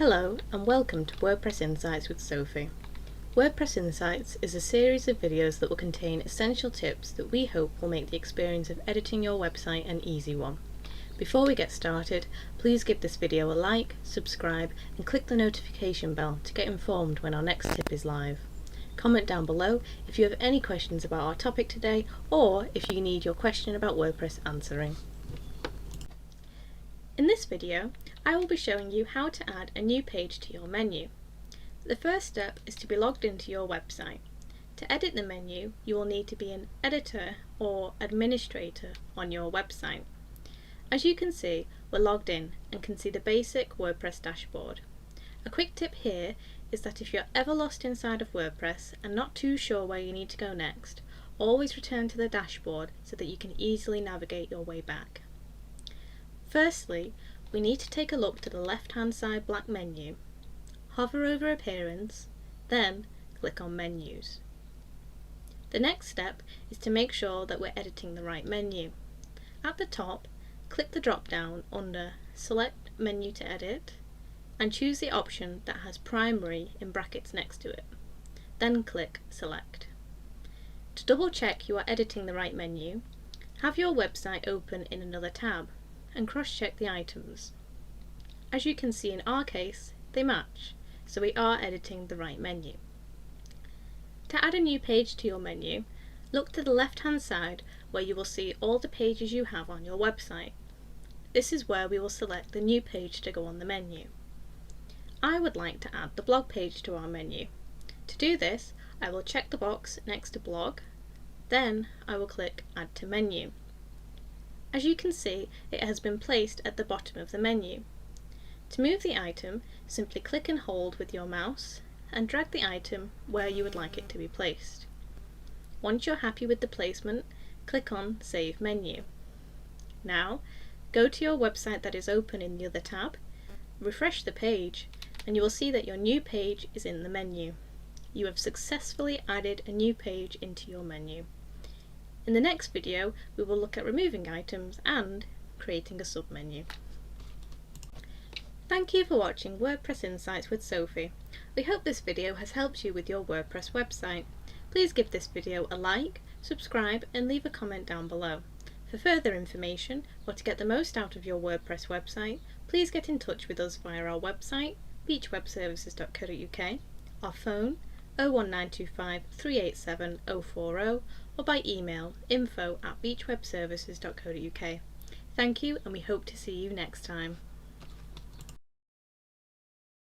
Hello and welcome to WordPress Insights with Sophy. WordPress Insights is a series of videos that will contain essential tips that we hope will make the experience of editing your website an easy one. Before we get started, please give this video a like, subscribe and click the notification bell to get informed when our next tip is live. Comment down below if you have any questions about our topic today or if you need your question about WordPress answering. In this video, I will be showing you how to add a new page to your menu. The first step is to be logged into your website. To edit the menu, you will need to be an editor or administrator on your website. As you can see, we're logged in and can see the basic WordPress dashboard. A quick tip here is that if you're ever lost inside of WordPress and not too sure where you need to go next, always return to the dashboard so that you can easily navigate your way back. Firstly, we need to take a look to the left-hand side black menu, hover over Appearance, then click on Menus. The next step is to make sure that we're editing the right menu. At the top, click the drop-down under Select Menu to Edit and choose the option that has Primary in brackets next to it. Then click Select. To double-check you are editing the right menu, have your website open in another tab and cross-check the items. As you can see in our case, they match, so we are editing the right menu. To add a new page to your menu, look to the left-hand side where you will see all the pages you have on your website. This is where we will select the new page to go on the menu. I would like to add the blog page to our menu. To do this, I will check the box next to blog, then I will click Add to Menu. As you can see, it has been placed at the bottom of the menu. To move the item, simply click and hold with your mouse and drag the item where you would like it to be placed. Once you're happy with the placement, click on Save Menu. Now, go to your website that is open in the other tab, refresh the page, and you will see that your new page is in the menu. You have successfully added a new page into your menu. In the next video, we will look at removing items and creating a submenu. Thank you for watching WordPress Insights with Sophy. We hope this video has helped you with your WordPress website. Please give this video a like, subscribe and leave a comment down below. For further information or to get the most out of your WordPress website, please get in touch with us via our website, beechwebservices.co.uk, our phone 01925 387 040 or by email info@beechwebservices.co.uk. Thank you and we hope to see you next time.